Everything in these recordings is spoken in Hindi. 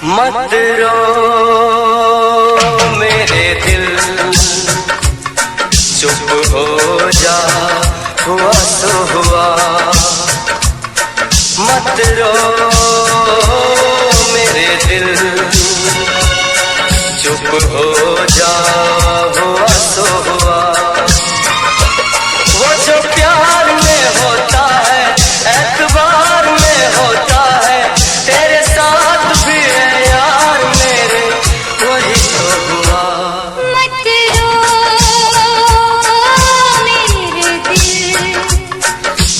मत रो मेरे दिल, चुप हो जा, हुआ सो हुआ। मत रो मेरे दिल, चुप हो जा, हुआ सो हुआ। वो जो प्यार में होता है, एतबार में होता है, तेरे साथ भी है यार मेरे, वही तो हुआ। मत रो मेरे दिल,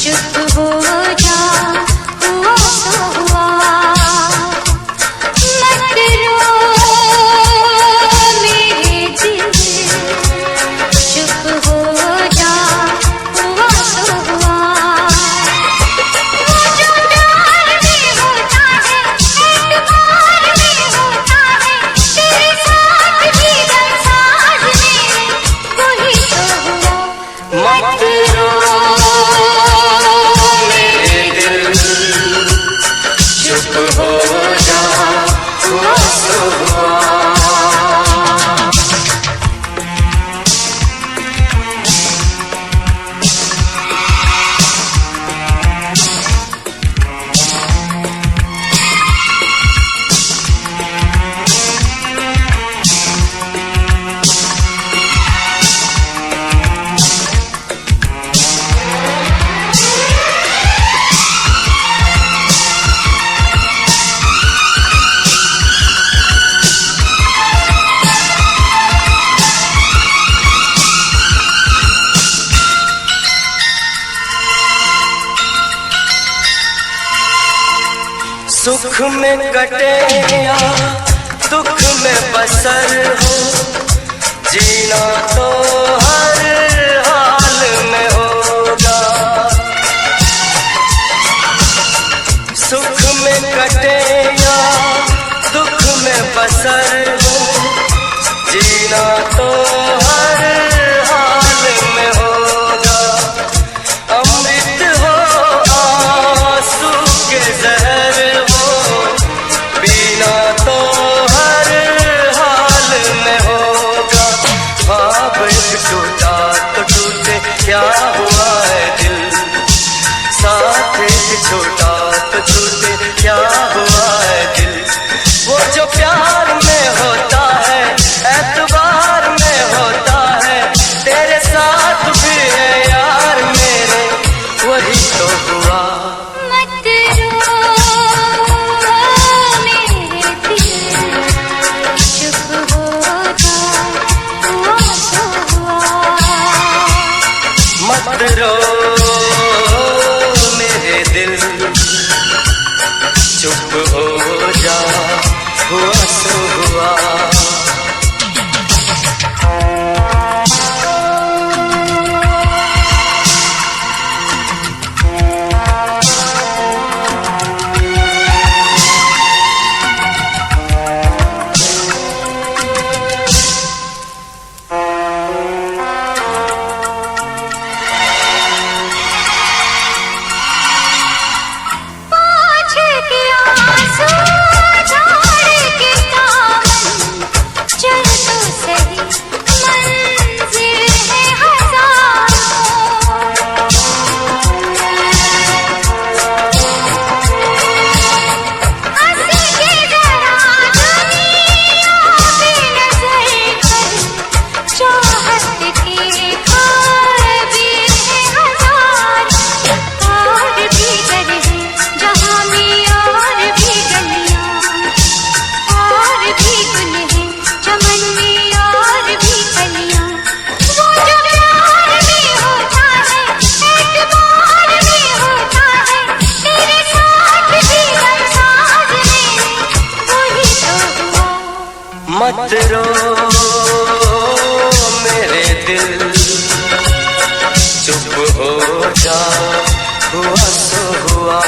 चुप हो जा, हुआ सो हुआ। मत रो मेरे दिल, चुप हो जा, हुआ सो हुआ। वो जो प्यार में होता है, एतबार में होता है, तेरे साथ भी गमसाज मेरे, वही तो हुआ। मत रो मेरे दिल, चुप हो जा, हुआ सो हुआ। सुख में कटे या दुख में बसर हो, जीना तो हर हाल में होगा। सुख में कटे या दुख में बसर हो, जीना तो हर हाल में होगा। अमृत हो आंसू के जहर हो, पीना तो हर हाल में होगा। ख्वाब एक टूटा तो टूटे, क्या हुआ है दिल, साथ एक छोटा तो छूटे, क्या हुआ है दिल। वो जो प्यार में होता है, एतबार में होता है, तेरे साथ भी है यार मेरे, वही तो हुआ। मत रो मेरे दिल, चुप हो जा, हुआ सो हुआ। मत रो मेरे दिल, चुप हो जा, हुआ सो हुआ। पाँच के आंसू झाड़ के दामन, चल तो सही, मंजिल है हजारों। हंस के जरा दुनिया पे नजर कर, चाहत के ख्वाब भी है हजार। और भी घर है जहाँ में, और भी गलियाँ, और भी गुल है चमन में, और भी कलियाँ। वो जो प्यार में होता है, एतबार में होता है, तेरे साथ भी गमसाज मेरे, वही तो हुआ। मत रो दिल चुप हो जा, हुआ सो हुआ।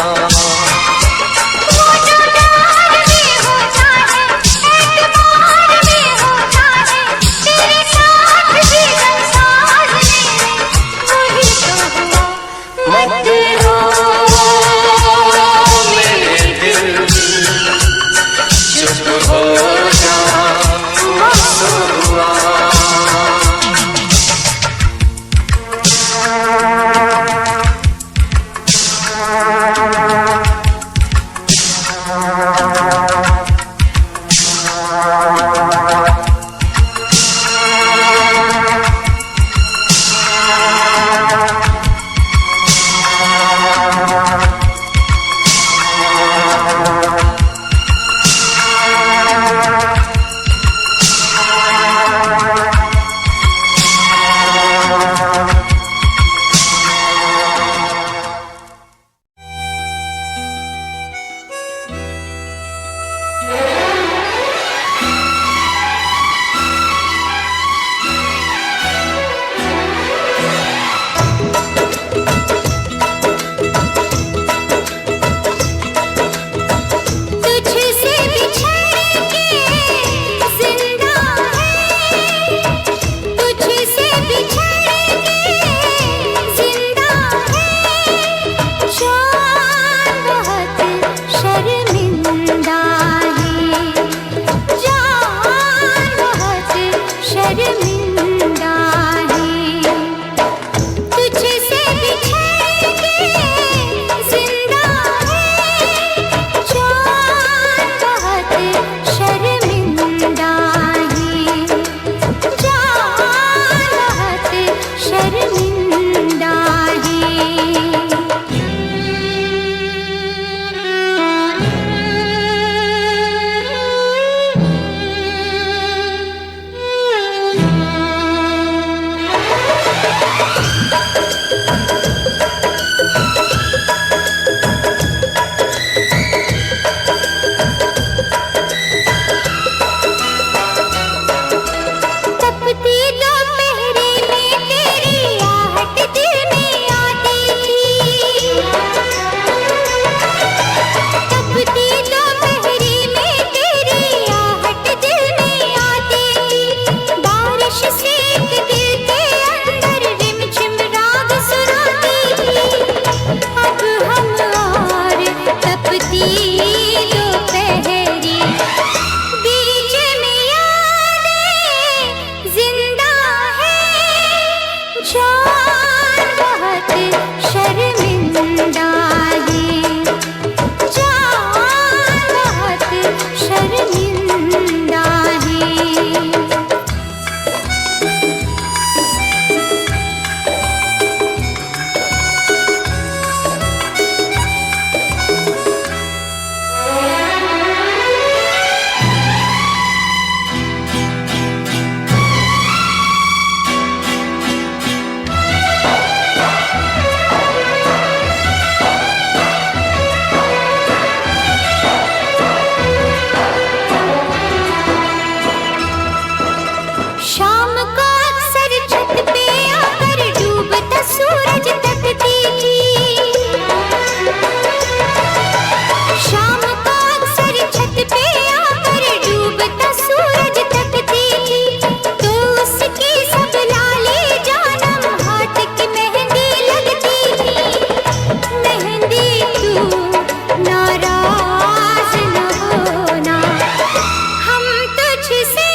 हम तुझसे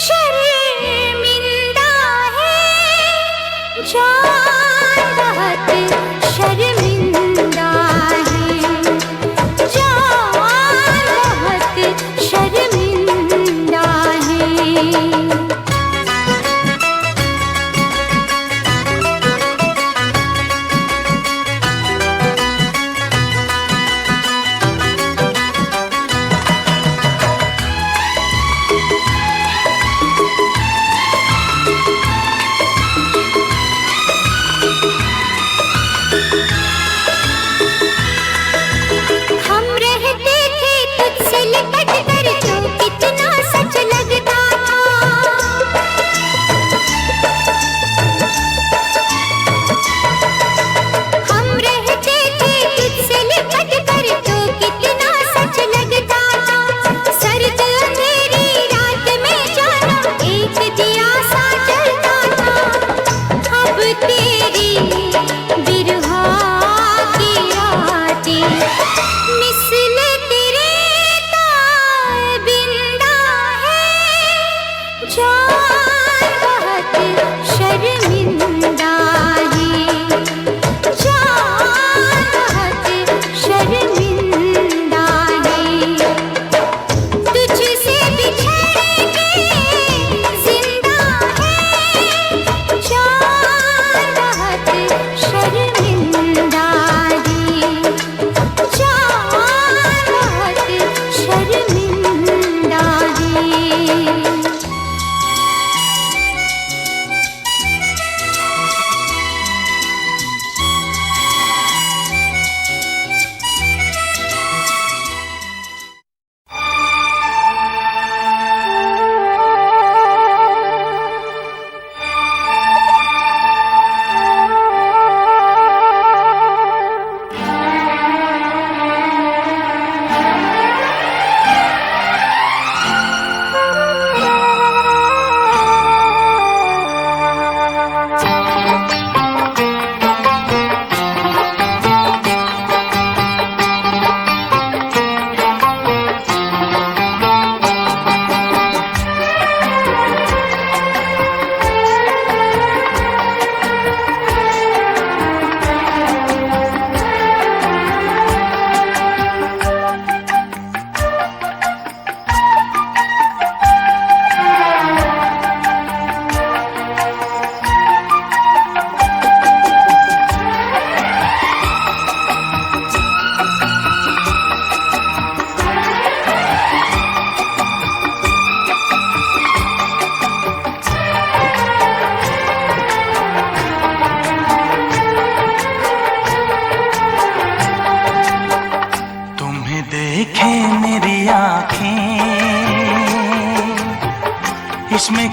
शर्मिंदा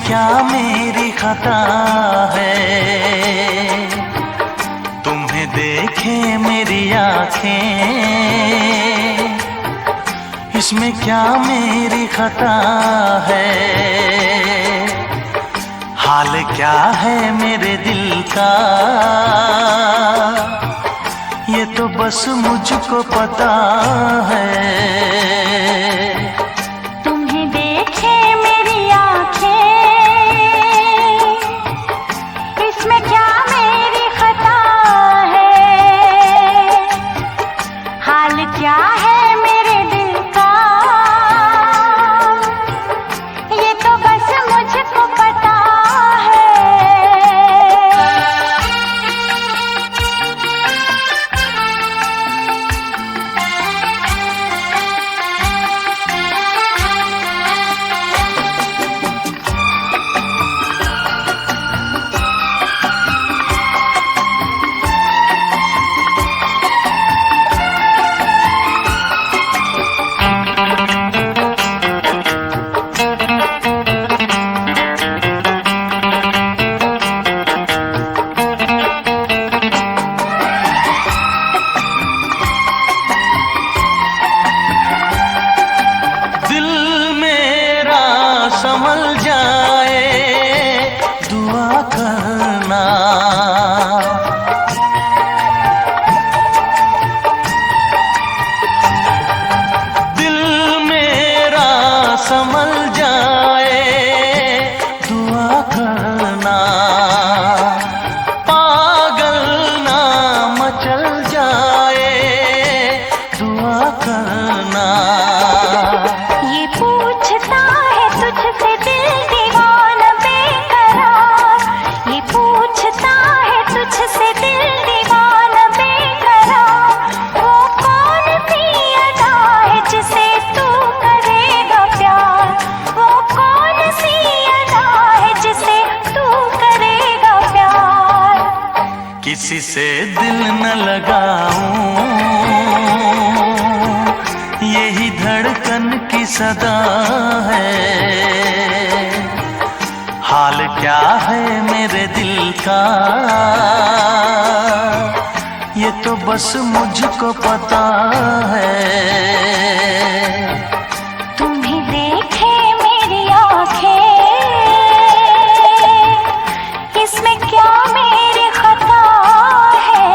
क्या मेरी खता है, तुम्हें देखे मेरी आंखें, इसमें क्या मेरी खता है। हाल क्या है मेरे दिल का, ये तो बस मुझको पता है। तुम्हें देखे मेरी आंखें, इसमें क्या मेरी खता है। हाल क्या है मेरे दिल का, ये तो बस मुझको पता है। संभल जाए दुआ करना, दिल मेरा संभल जाए दुआ करना, पागल ना मचल जाए दुआ करना। ये पूछता है तुझसे दिल दीवाना बेकरार, ये पूछता है तुझसे दिल दीवाना बेकरार। वो कौन सी अदा है जिसे तू करेगा प्यार, वो कौन सी अदा है जिसे तू करेगा प्यार। किसी से दिल न लगाऊं, यही धड़कन की सदा है। हाल क्या है मेरे दिल का, ये तो बस मुझको पता है। तुम्हें देखे मेरी आंखें, इसमें क्या मेरी खता है।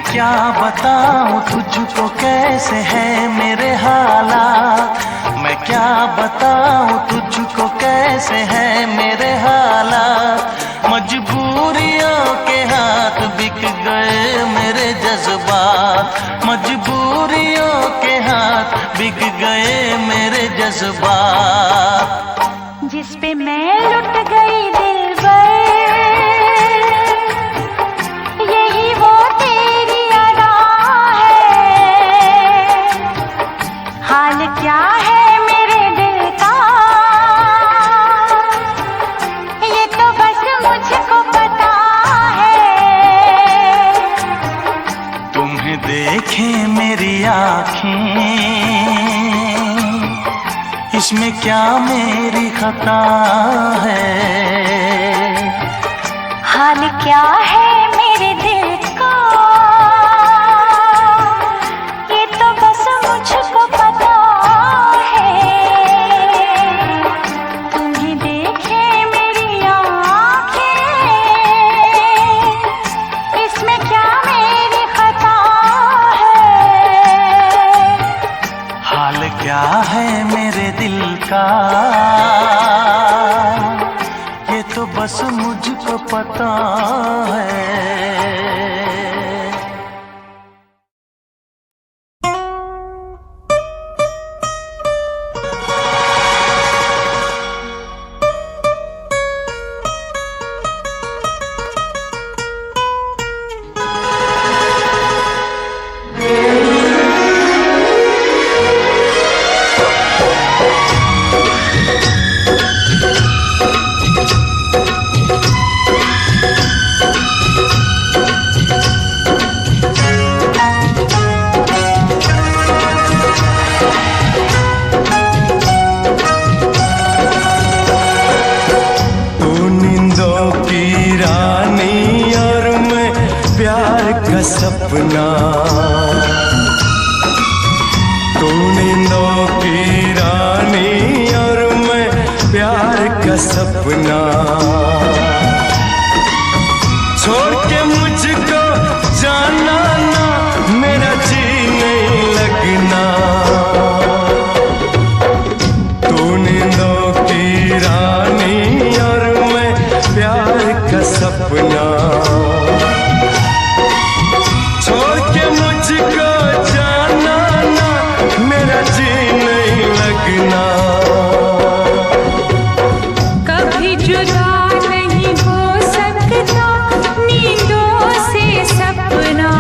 क्या बताऊं तुझको कैसे है मेरे हालात, मैं क्या बताऊं तुझको कैसे है मेरे हालात। मजबूरियों के हाथ बिक गए मेरे जज्बात, मजबूरियों के हाथ बिक गए मेरे जज्बात। जिस पे मैं लुट गई दिलबर, यही वो तेरी अदा है। हाल क्या है मेरे दिल का, ये तो बस मुझको पता है। तुम्हें देखे मेरी आँखें, इसमें क्या मेरी खता है। हाल क्या है मेरे दिल का, ये तो बस मुझको पता क्या है मेरे दिल का, ये तो बस मुझको पता है। सपना तू नींदों की रानी और मैं प्यार का सपना, छोड़ के मुझको जाना ना, मेरा जी नहीं लगना। तू नींदों की रानी और मैं प्यार का सपना, कभी जुदा नहीं हो सकता नींदों से सपना,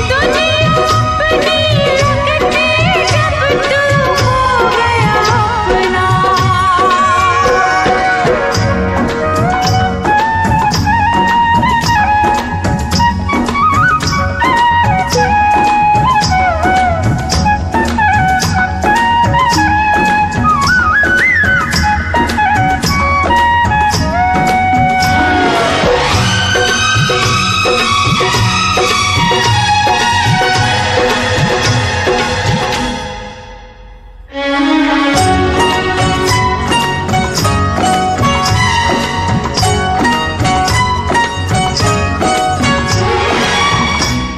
दुनिया अपनी लगती जब तू हो गया अपना।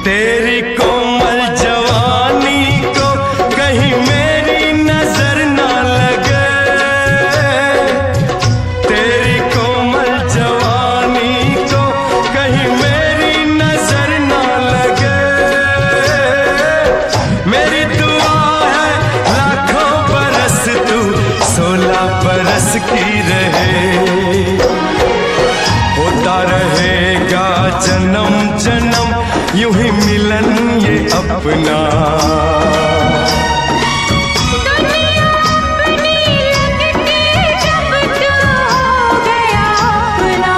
तेरी कोमल जवानी को कहीं मेरी नजर ना लगे, तेरी कोमल जवानी को कहीं मेरी नजर ना लगे। मेरी दुआ है लाखों बरस तू 16 बरस की रहे, होता रहेगा जन्म जन्म यूं ही मिलन ये अपना। दुनिया अपनी लगती जब तू हो गया अपना।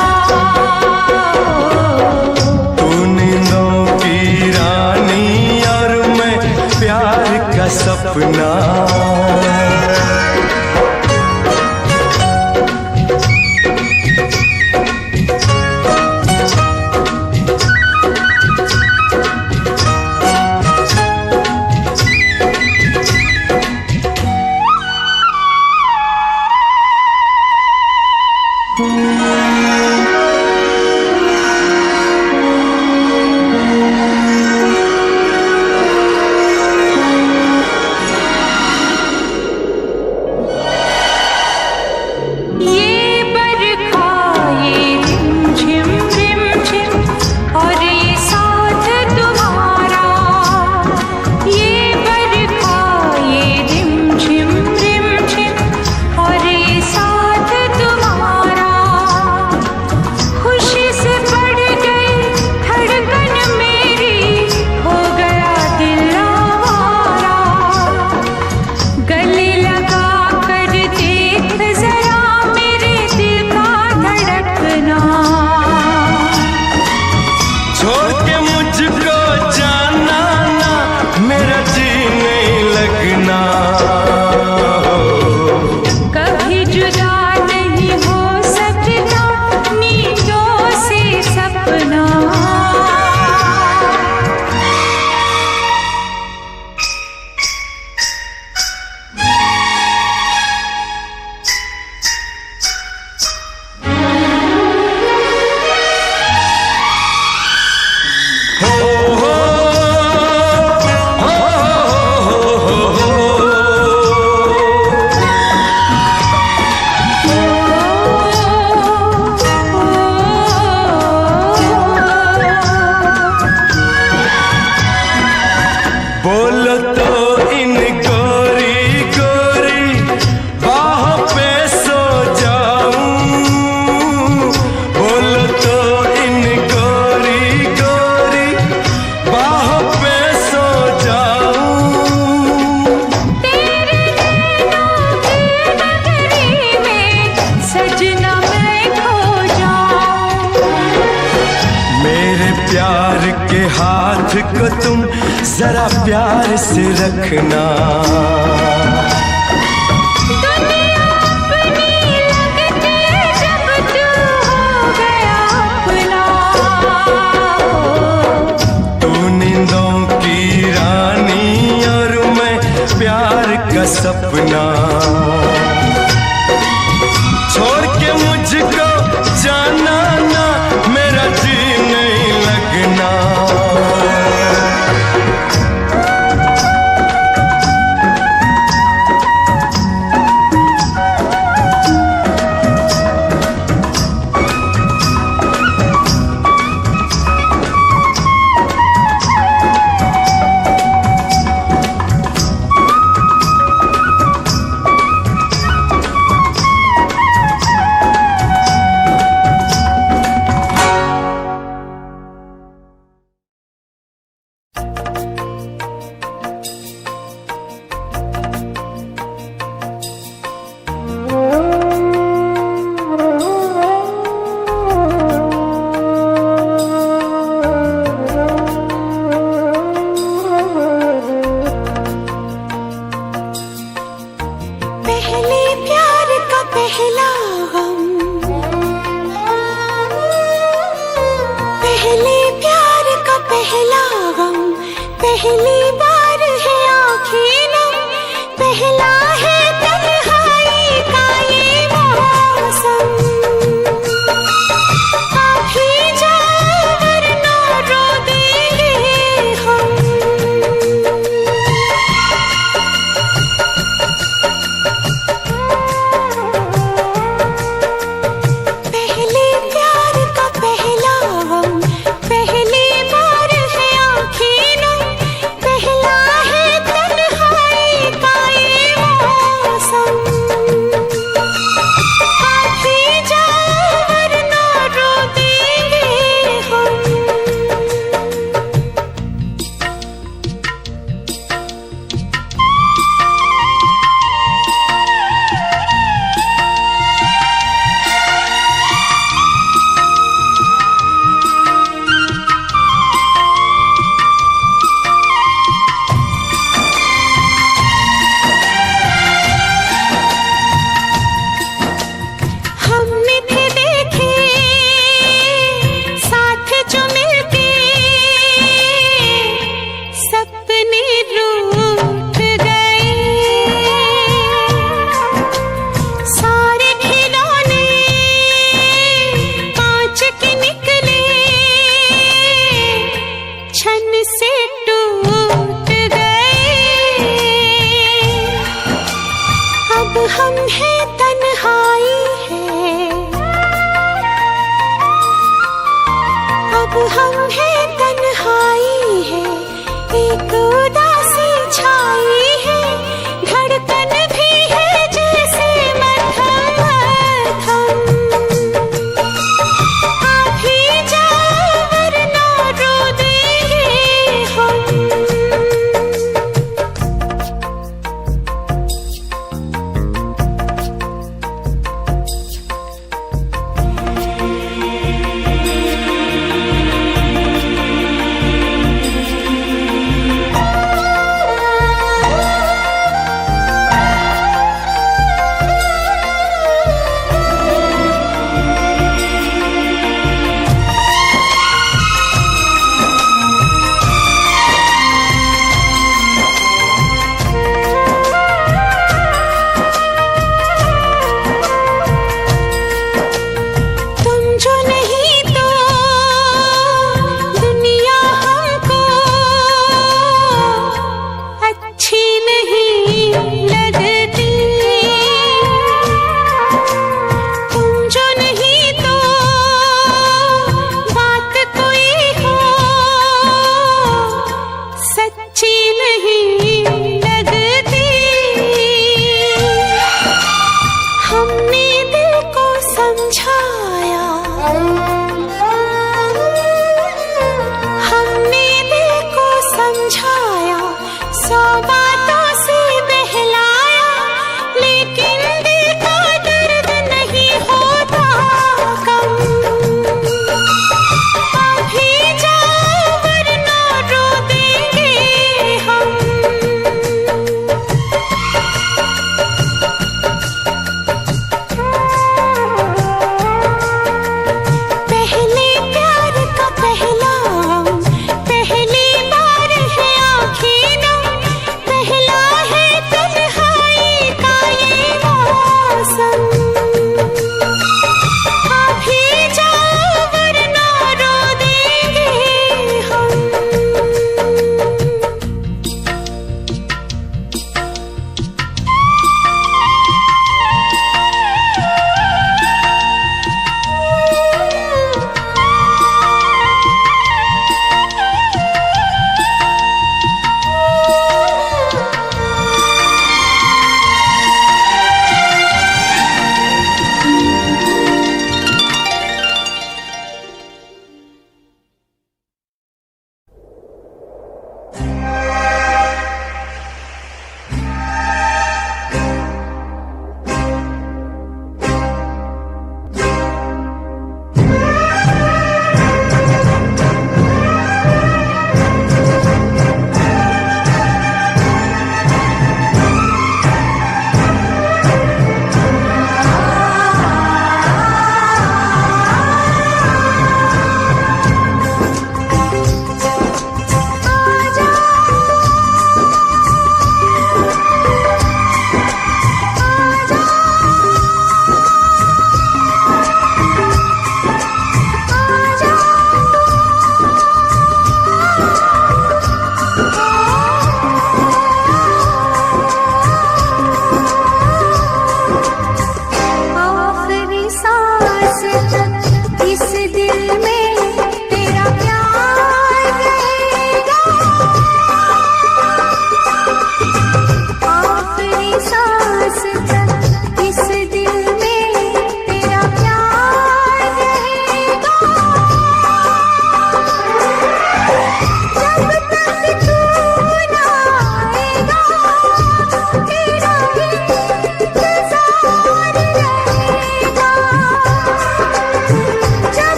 तू नींदों की रानी और मैं प्यार का सपना। बोलो तो इन गोरी गोरी बाहों पे सो जाऊं, बोलो तो इन गोरी गोरी बाहों पे सो जाऊं। तेरे नैनों की नगरी में सजना मैं खो जाऊं। मेरे प्यार के हाथ को तुम जरा प्यार से रखना। दुनिया अपनी लगती जब तू हो गया अपना। तू नींदों की रानी और मैं प्यार का सपना। छोड़ के मुझको जाना ना, मेरा जी नहीं लगना। पहले प्यार का पहला गम, पहले प्यार का पहला गम, पहली बार है आँखें नम, पहला है तन्हाई का ये मौसम। आप ही जाओ वरना रो देंगे हम। पहले प्यार का पहला गम, पहली बार है आँखें नम, बातों से बहलाया, लेकिन दिल का दर्द नहीं होता कम। अभी जाओ वरना रो देंगे हम। पहले प्यार का पहला, पहली बार है आँखें नम, पहला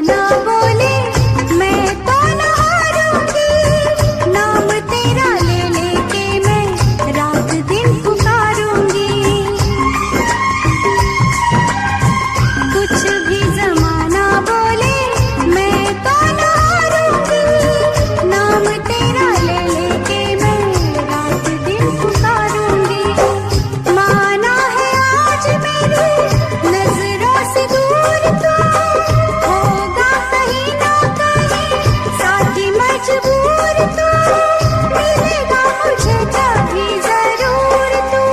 ना बोले मैं तो न हारूंगी, नाम तेरा ले लेके मैं रात दिन पुकारूंगी। कुछ भी जमाना बोले मैं तो न हारूंगी, नाम तेरा ले लेके मैं रात दिन पुकारूंगी। माना है आज मेरी नजरों से दूर तो, होगा कहीं ना कहीं साथी मजबूर तो, मिलेगा मुझे कभी जरूर तू।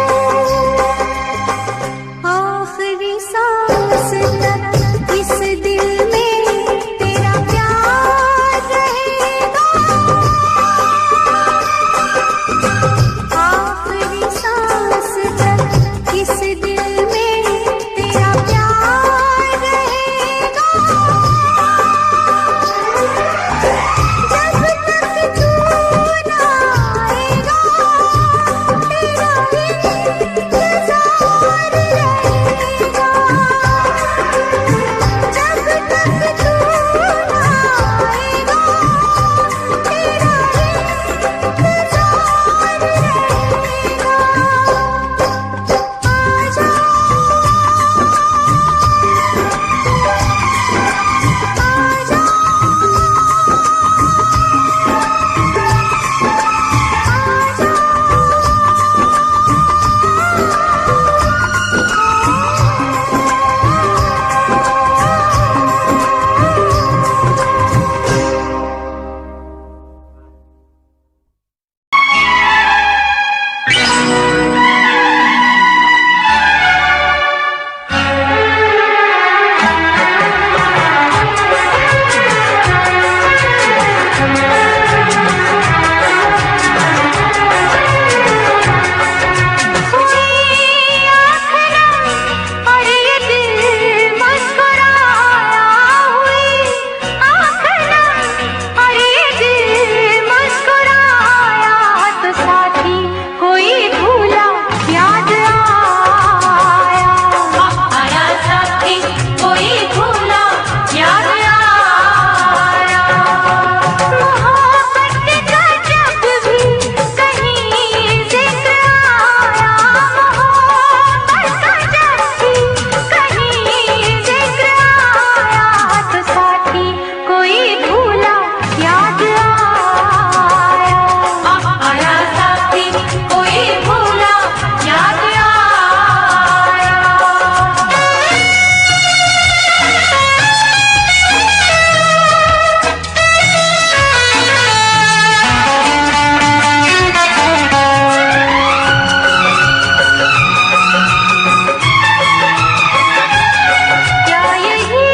आखिरी सांस तक इस दिल में तेरा प्यार रहेगा, आखिरी सांस तक इस दिल में तेरा प्यार रहेगा। जब तक तू ना आएगा तेरा इंतजार रहेगा, जब तक तू ना आएगा तेरा इंतजार रहेगा। आजा और ये दिल मुस्कुराया हुई आँखना, और ये दिल मुस्कुराया तो साथी कोई भूला याद आया, आया साथी कोई भूला याद आया। मोहब्बत का जब भी कहीं जिक्र आया, मोहब्बत का जब भी कहीं जिक्र आया तो साथी कोई भूला याद आया, आया साथी कोई भूला याद आया। क्या यही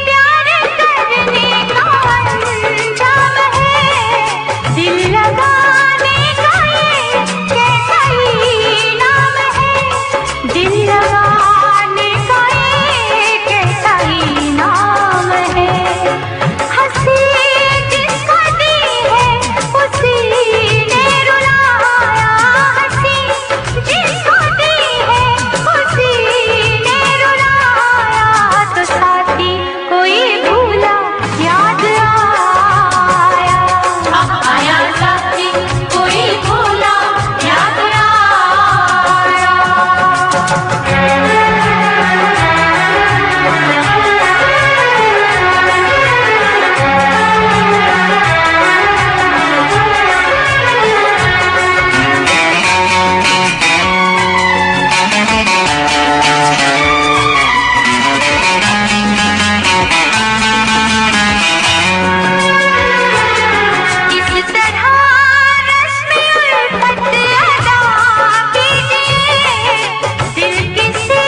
प्यार करने का अंजाम है, दिल लगाने का ये कैसा ही नाम है, दिल लगाने का ये कैसा ही नाम है। हंसी जिसको दी है उसी ने रुलाया, हंसी जिसको दी है उसी ने रुलाया तो साथी कोई भूला याद आया, आया साथी कोई भूला याद इस तरह रस्म उल्फत अदा कीजिए, दिल किसी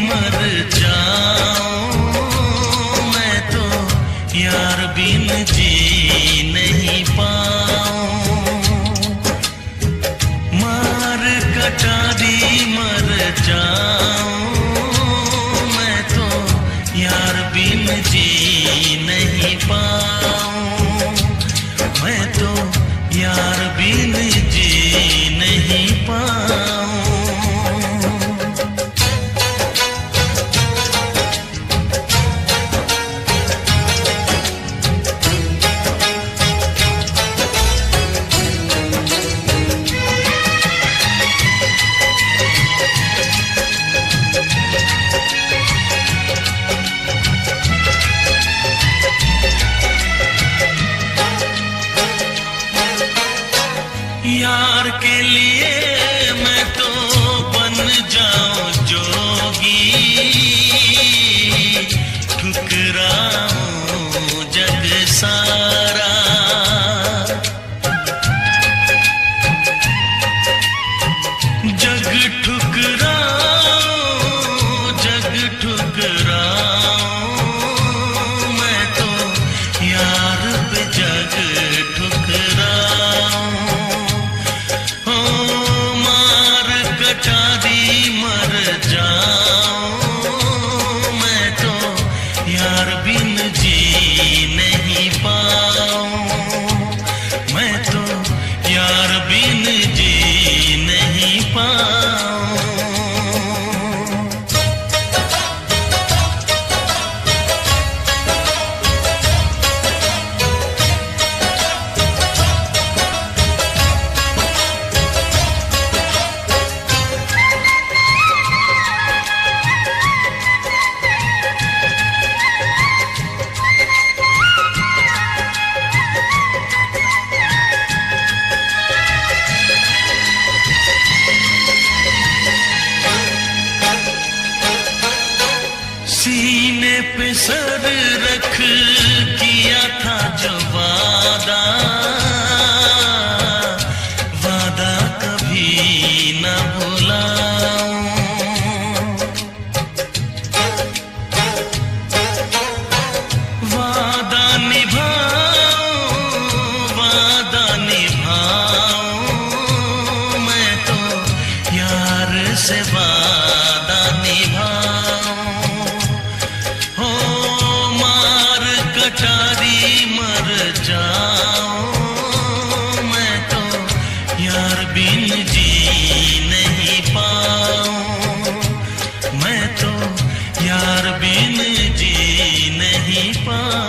मर जाऊं मैं तो यार बिन जी नहीं पाऊं। मार कटारी मर जाऊं मैं तो यार बिन जी नहीं पाऊं। मैं तो यार बिन जी नहीं पाऊं। यार के लिए मैं तो बन जाऊं जोगी, ठुकराऊं जग सारा। जग ठुकराऊं जग ठुकराऊं मैं तो यार पे जग ठुकराऊं। कटारी मर जाऊं मैं तो यार बिन जी नहीं पाऊं। मैं तो यार बिन जी नहीं पाऊं। सीने पे सर रख किया था जो वादा, वादा कभी न भुलाऊं। वादा निभाऊं मैं तो यार से वादा निभाऊं। कटारी मर जाऊं मैं तो यार बिन जी नहीं पाऊं। मैं तो यार बिन जी नहीं पाऊं।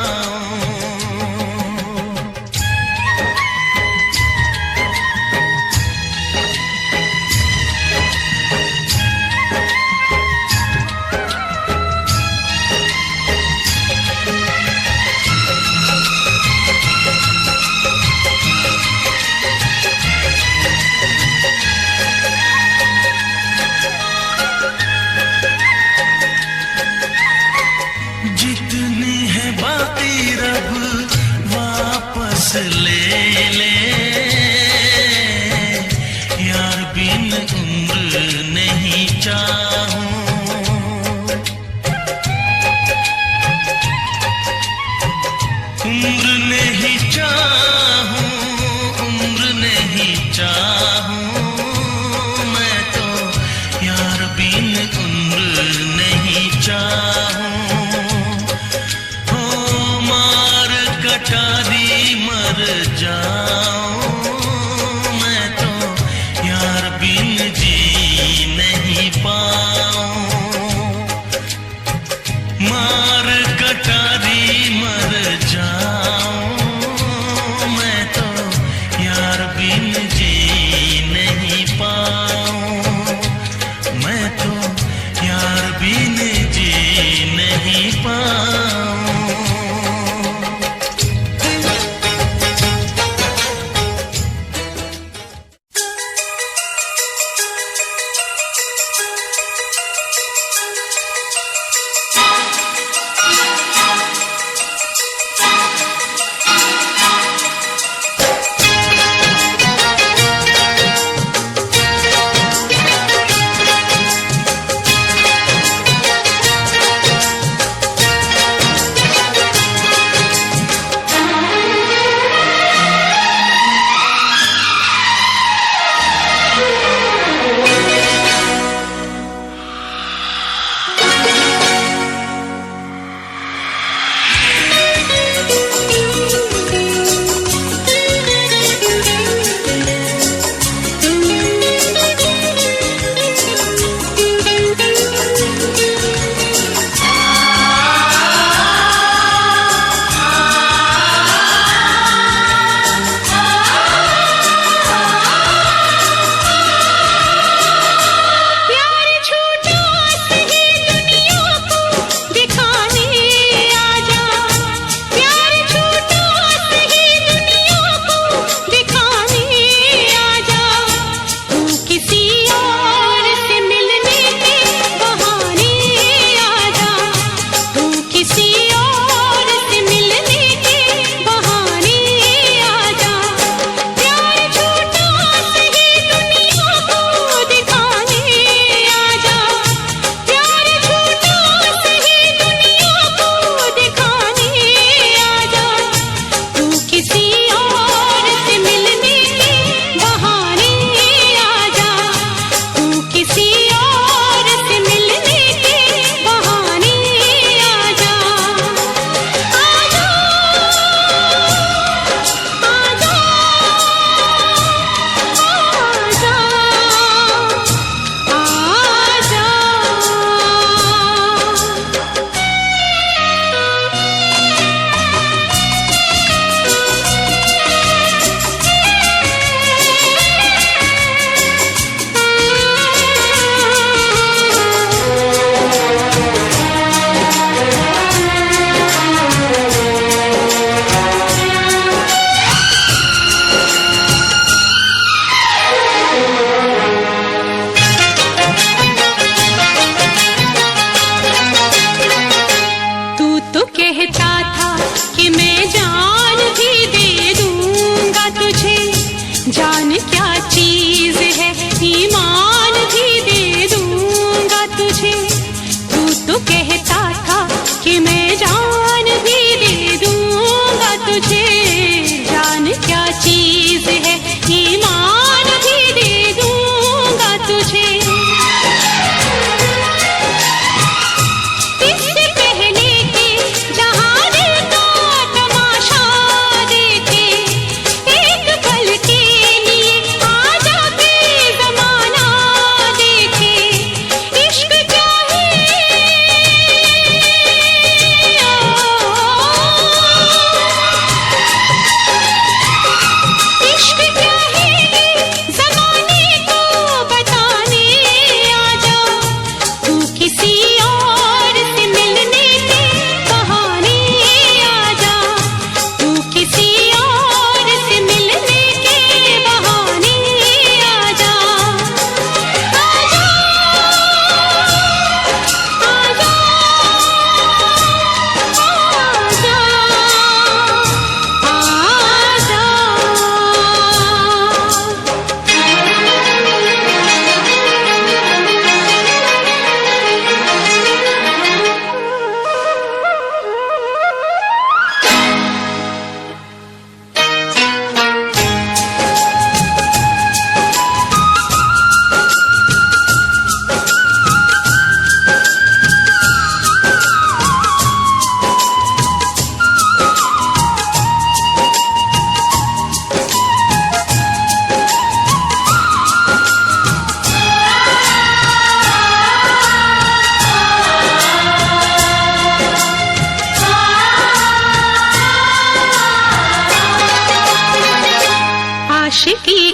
जितनी है बाकी रब वापस ले ले, यार बिन उम्र नहीं चाहूं। उम्र नहीं चाहूं, उम्र नहीं चाहूं मैं तो यार बिन उम्र नहीं चाहूं। कटारी मर जाऊं मैं तो यार बिन जी नहीं पाऊं। मार कटारी मर जाऊं मैं तो यार बिन जी नहीं पाऊं। मैं तो यार बिन जी नहीं पाऊं।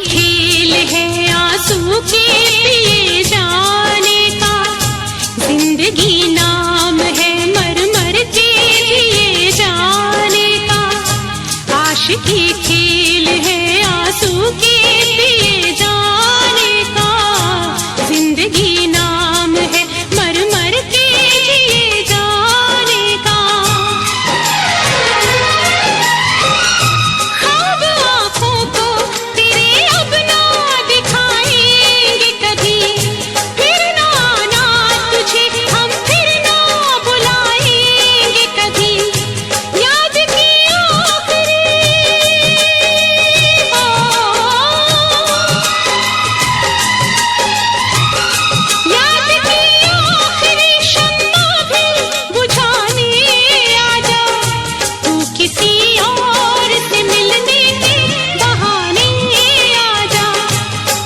खेल है आंसू के पिए जाने का, जिंदगी नाम है मर मर के जिए जाने का। आशिकी खेल है आंसू के पिए जाने का, जिंदगी नाम है मर मर के जिए जाने का। ख्वाब आँखों को तेरे अब ना दिखाएंगे कभी, फिर ना आना तुझे हम फिर ना बुलाएंगे कभी। याद की आखिरी याद की आखिरी शम्मा भी बुझाने आजा, तू किसी और से मिलने के बहाने आजा,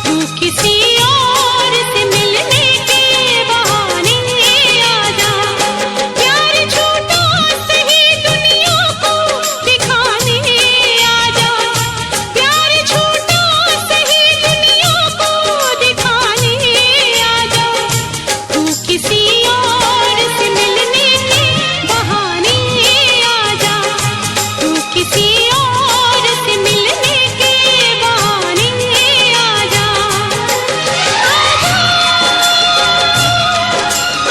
तू किसी और से मिलने के बहाने आजा। प्यार झूठा सही दुनिया को दिखाने आजा, प्यार झूठा सही दुनिया को दिखाने आजा, तू किसी और से मिलने के बहाने आजा, तू किसी और से मिलने के बहाने आजा।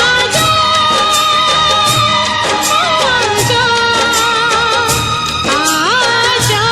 आजा आजा आजा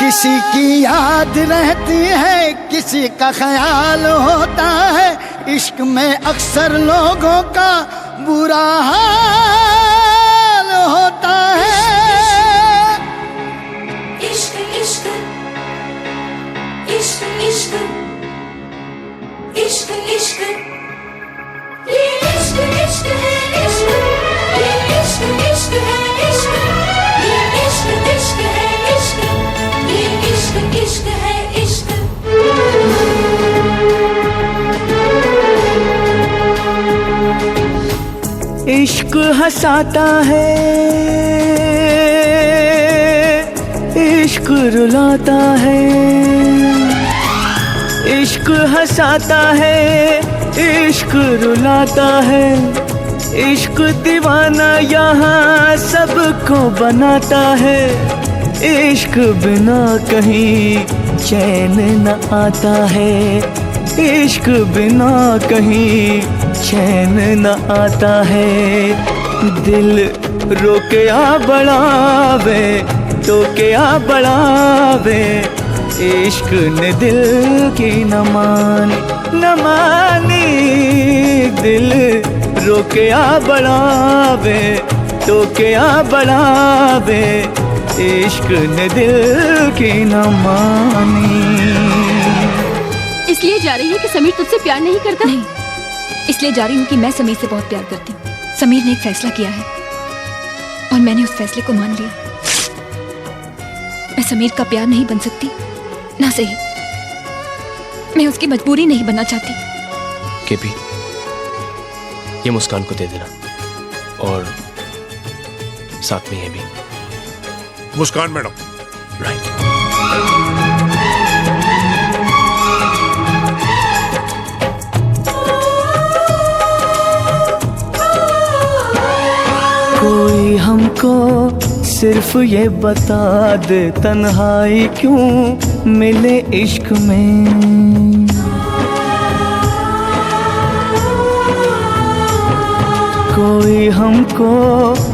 किसी की याद रहती है, किसी का ख्याल होता है, इश्क में अक्सर लोगों का बुरा हाल होता है। इश्क इश्क इश्क इश्क इश्क इश्क ये इश्क इश्क है इश्क, ये इश्क इश्क है इश्क, ये इश्क इश्क है इश्क, ये इश्क इश्क है इश्क। इश्क हंसाता है, इश्क रुलाता है, इश्क हंसाता है, इश्क रुलाता है, इश्क दीवाना यहाँ सबको बनाता है। इश्क बिना कहीं चैन न आता है, इश्क बिना कहीं चैन न आता है। दिल रोके आ बढ़ावे, तो के आ बढ़ावे, इश्क ने दिल की न मानी, दिल रोके आ बढ़ावे, तो के आ बढ़ावे, इश्क ने दिल की न मानी। इसलिए जा रही है कि समीर तुझसे प्यार नहीं करता? नहीं, इसलिए जा रही हूँ कि मैं समीर से बहुत प्यार करती हूँ। समीर ने एक फैसला किया है और मैंने उस फैसले को मान लिया। मैं समीर का प्यार नहीं बन सकती, ना सही मैं उसकी मजबूरी नहीं बनना चाहती। केपी, ये मुस्कान को दे देना और साथ में ये भी। मुस्कान मैडम। राइट। कोई हमको सिर्फ ये बता दे तन्हाई क्यों मिले इश्क में। कोई कोई हमको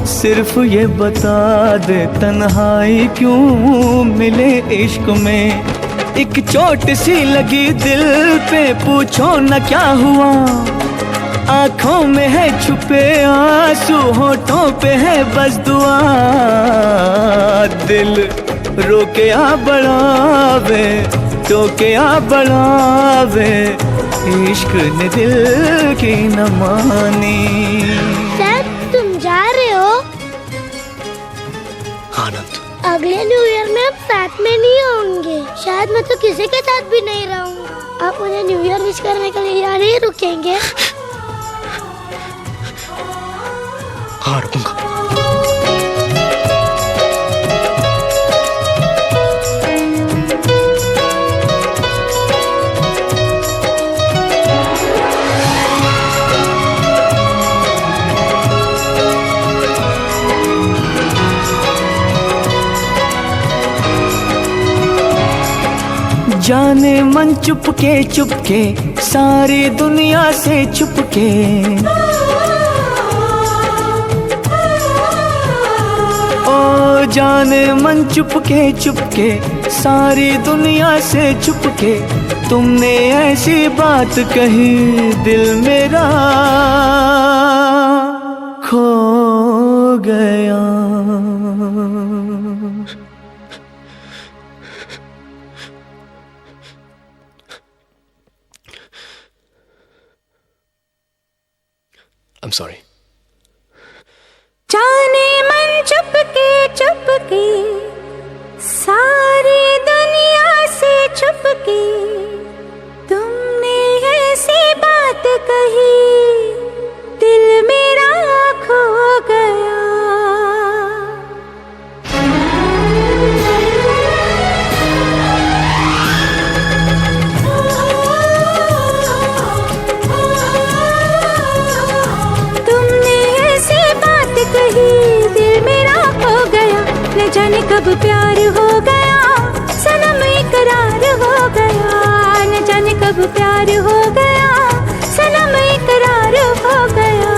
सिर्फ ये बता दे, तन्हाई क्यों मिले इश्क में। एक चोट सी लगी दिल पे, पूछो न क्या हुआ। आंखों में है छुपे आंसू, होठों पे है बस दुआ। दिल रोके आ बढ़ावे, टोके आ बढ़ावे, इश्क ने दिल की न मानी। सर तुम जा रहे हो? आनंद, अगले न्यू ईयर में हम साथ में नहीं होंगे। शायद मैं तो किसी के साथ भी नहीं रहूंगा। आप मुझे न्यू ईयर विश करने के लिए यहाँ नहीं रुकेंगे? हाँ रुकूंगा। जाने मन चुपके चुपके, सारी दुनिया से छुपके। ओ जाने मन चुपके चुपके, सारी दुनिया से छुपके। तुमने ऐसी बात कही, दिल मेरा खो गया। I'm sorry. जाने मन चुपके चुपके, सारी दुनिया से छुपके। तुमने ऐसी बात कही, दिल मेरा खो गया। दिल मेरा खो गया, न जाने कब प्यार हो गया, सनम इकरार हो गया। न जाने कब प्यार हो गया, सनम इकरार हो गया।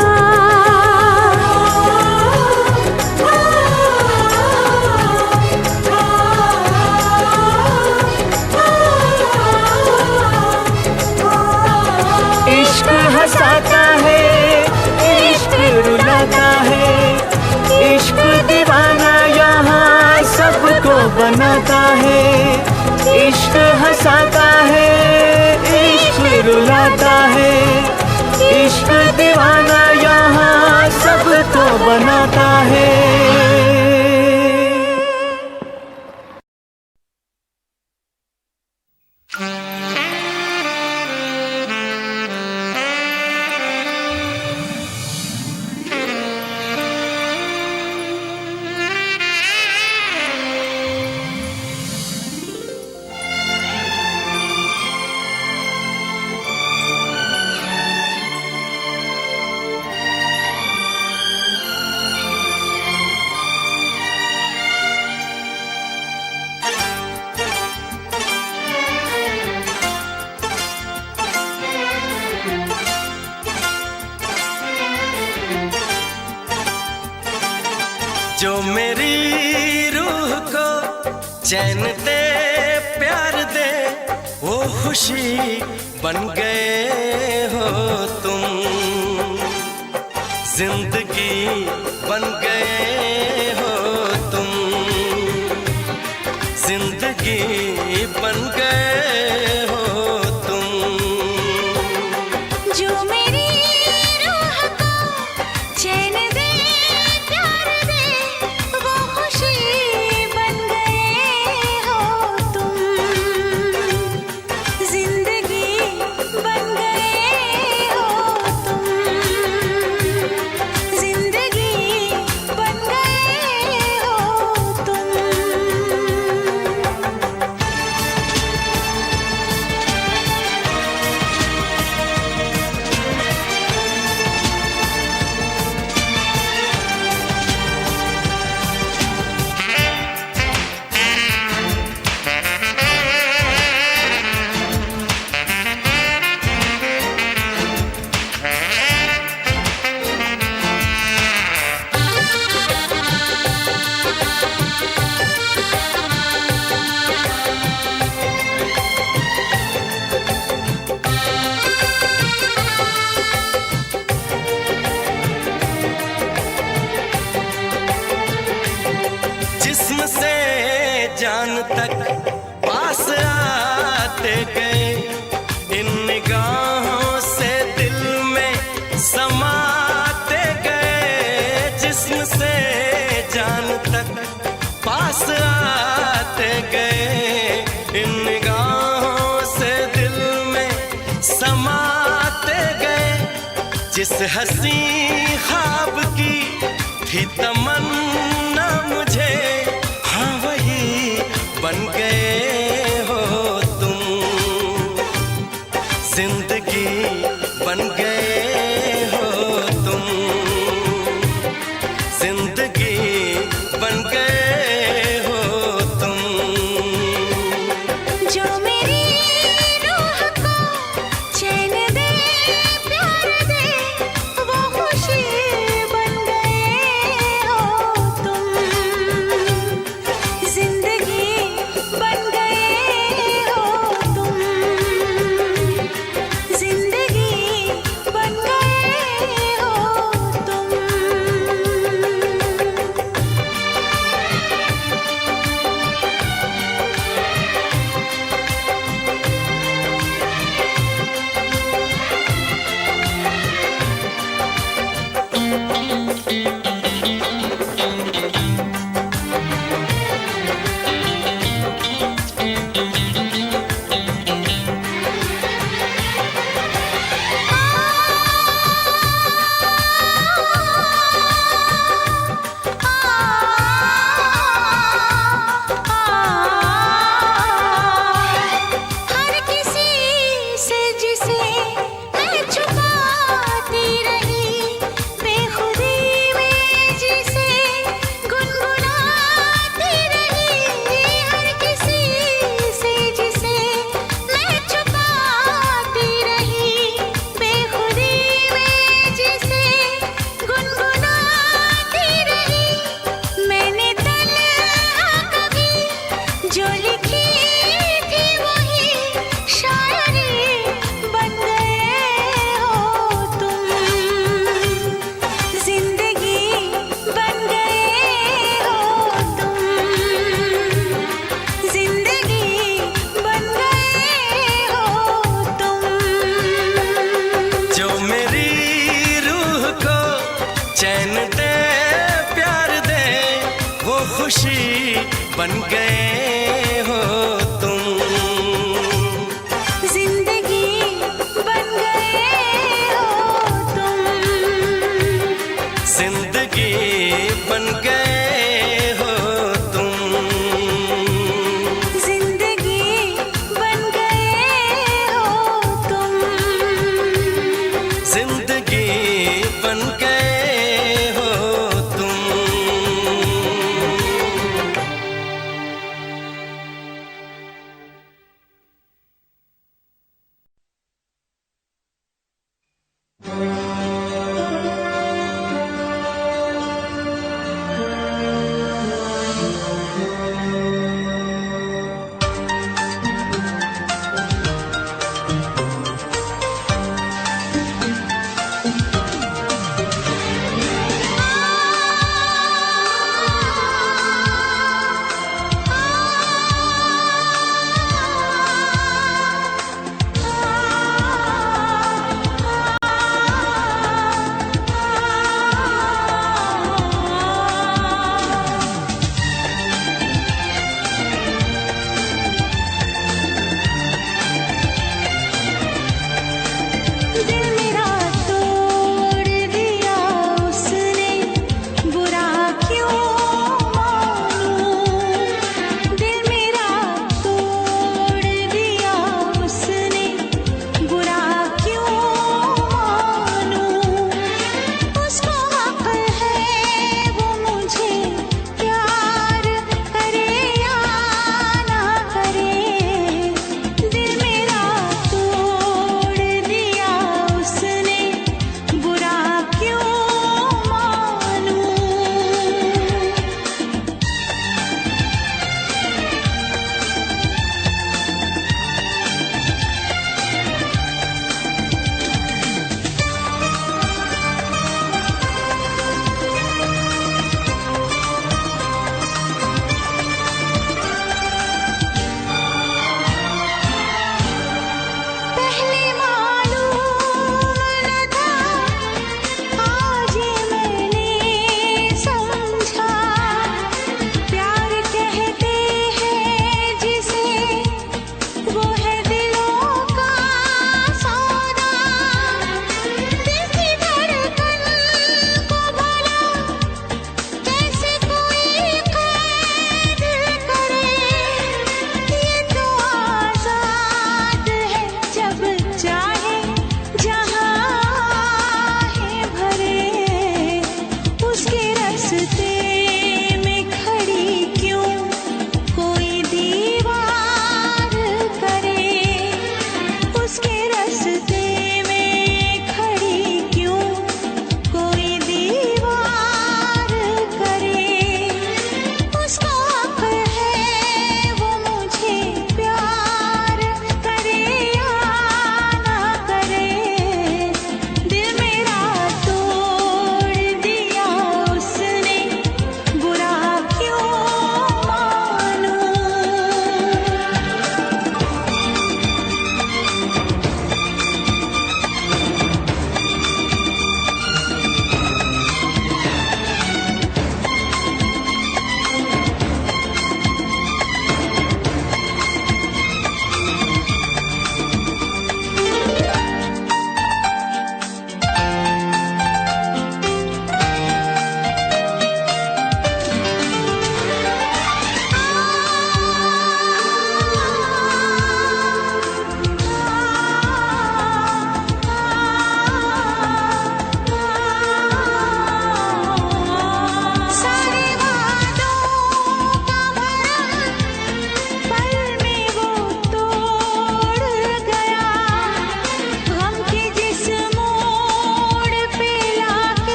इश्क हंसाता है, इश्क रुलाता है, इश्क दीवाना यहाँ सबको बनाता है। इश्क हंसाता है, इश्क रुलाता है, इश्क दीवाना यहाँ सबको बनाता है। जो मेरी रूह को चैन दे, प्यार दे, वो खुशी बन गए हो तुम। जिंदगी बन गए हो तुम, जिंदगी बन गए हो तुम। जो मेरी रूह को चैन दे, प्यार दे, वो खुशी बन गए हो तुम। जिंदगी बन गए हो तुम, जिंदगी बन गए जिस्म से जान तक पास आते गए, इन निगाहों से दिल में समाते गए। जिस्म से जान तक पास आते गए, इन निगाहों से दिल में समाते गए। जिस हंसी ख्वाब की थी तमन्ना मुझे, हाँ वही बन गए हो तुम। जिंदगी बन गए हो तुम, जिंदगी बन गए हो तुम। जो मेरी रूह को चैन दे प्यार दे, वो खुशी बन गए हो तुम। जिंदगी बन गए हो तुम, जिंदगी बन गए हो तुम। हर किसी से जिसे मैं छुपाती रही, बेखुदी में जिसे गुनगुनाती रही। हर किसी से जिसे मैं छुपाती रही, बेखुदी में जिसे गुनगुनाती रही। मैंने तन्हा कभी जो लिखी थी वही शायरी बन गए हो तुम। जिंदगी बन गए हो तुम, जिंदगी बन गए हो तुम। जो मेरी रूह को चैन दे प्यार दे, वो खुशी बन गए हो तुम। जिंदगी बन गए हो तुम, जिंदगी बन गए हो तुम। जिंदगी बन गए हो तुम। जिंदगी बन गए हो तुम।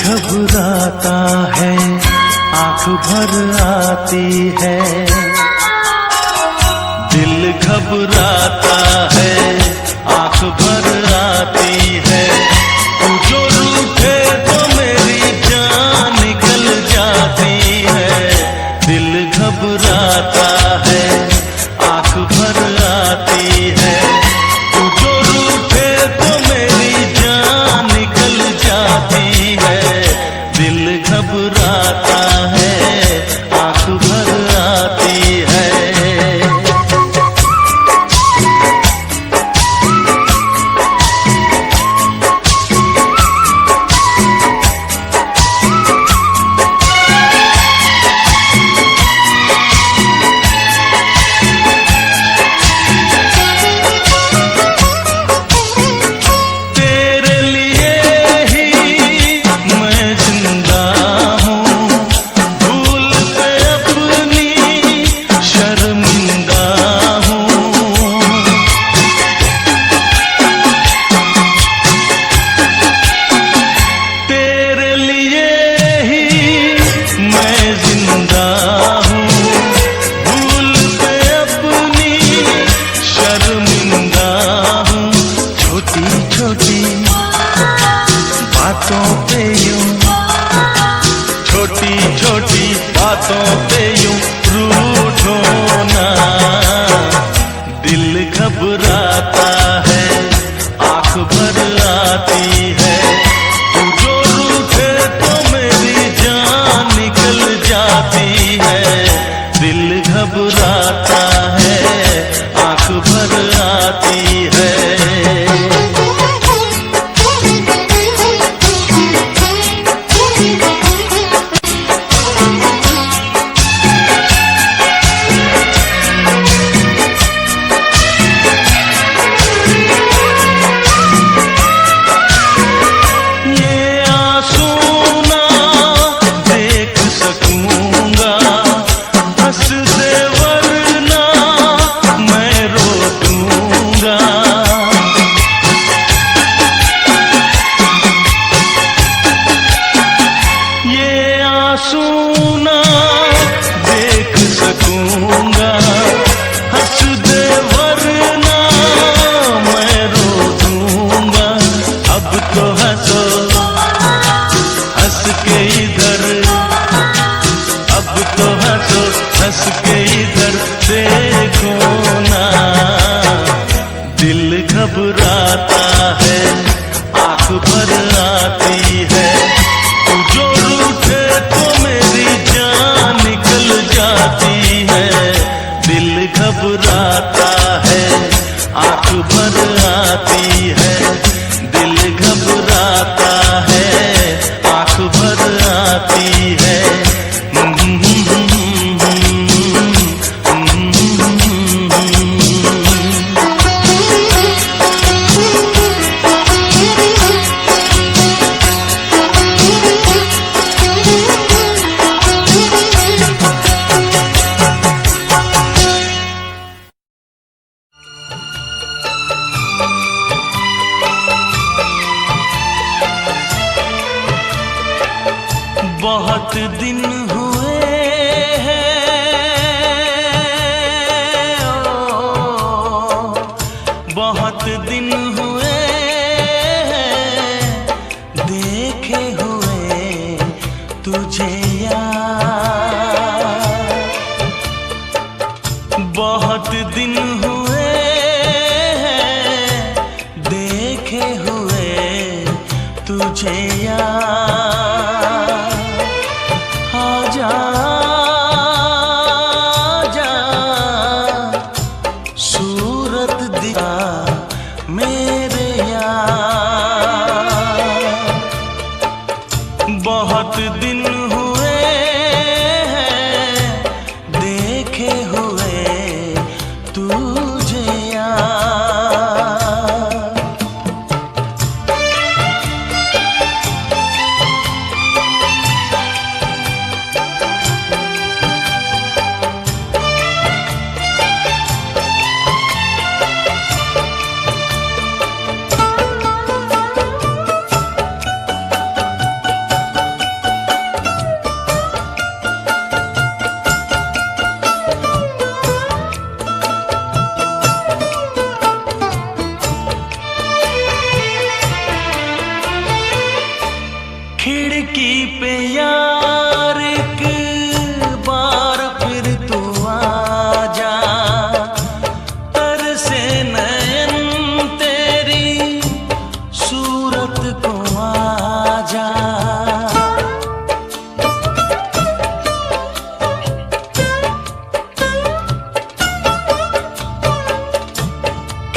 घबराता है, आंख भर आती है। दिल घबराता है, आंख भर आती है। तू जो रूठे तो मेरी जान निकल जाती है। दिल घबराता है, आंख भर आती है। तू जो रूठे तो मेरी जान निकल जाती है। दिल घबराता है, आंख भर आती है। घबराता है, आंख भर आती है। तू जो रूठे तो मेरी जान निकल जाती है। दिल घबराता है, आंख भर आती है। सुना देख सकूंगा, हंस दे वरना मैं रो दूंगा। अब तो हंसो हंस के इधर, अब तो हंसो हंस के इधर देखो ना। दिल घबराता है, आंख भर आती है। तू जो रूठे तो मेरी जान निकल जाती है। दिल घबराता है, आंख भर आती है। दिल घबराता है, आंख भर आती है। बहुत दिन हुए हैं देखे हुए तुझे यार, आजा आजा सूरत दिखा मेरे यार। बहुत दिन हुए हैं देखे हुए तुझे यार। खिड़की पे यार एक बार फिर तू आजा, तरसे नयन तेरी सूरत को आजा।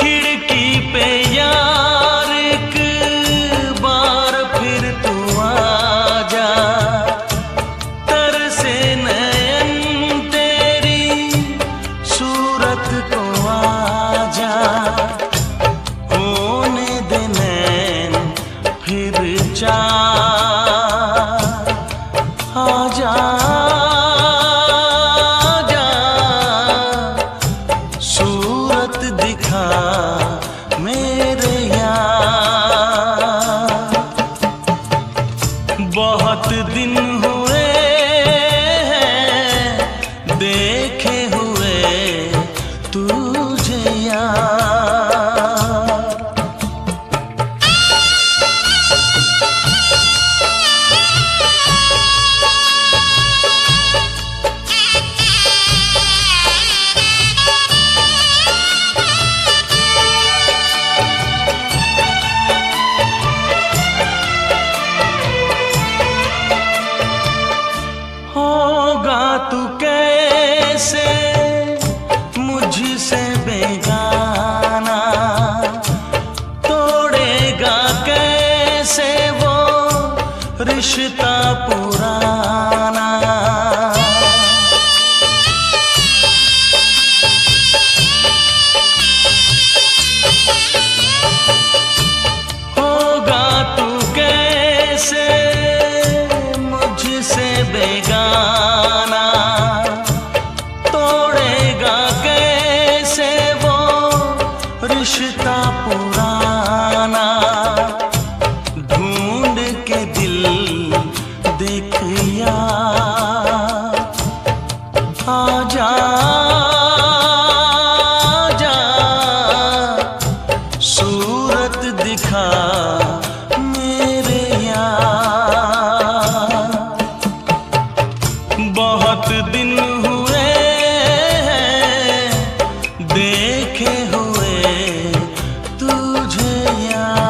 खिड़की पे यार एक बार फिर तू आजा, तरसे नयन तेरी सूरत को आजा। होने दे नैन फिर चार, आजा आजा सूरत दिखा मेरे यार। बहुत दिन हुए हैं देखे हुए तुझे यार। होगा तू कैसे मुझसे बेगाना, तोड़ेगा कैसे वो रिश्ता पुराना। होगा तू कैसे मुझसे बेगाना, तोड़ेगा कैसे वो रिश्ता पुराना। ढूंढ के दिल देख यार, आजा आजा सूरत दिखा मेरे यार। बहुत दिन हुए हैं देखे हुए तुझे यार।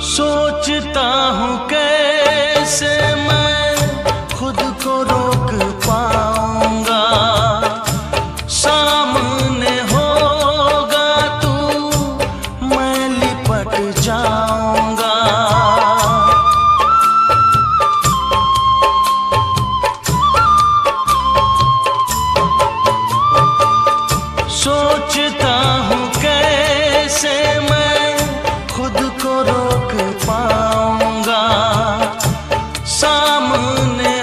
सोचता हूँ कैसे मैं खुद को रोक पाऊंगा, सामने होगा तू मैं लिपट जाऊंगा। सोचता हूँ कैसे मैं खुद को रोक पाऊंगा, सामने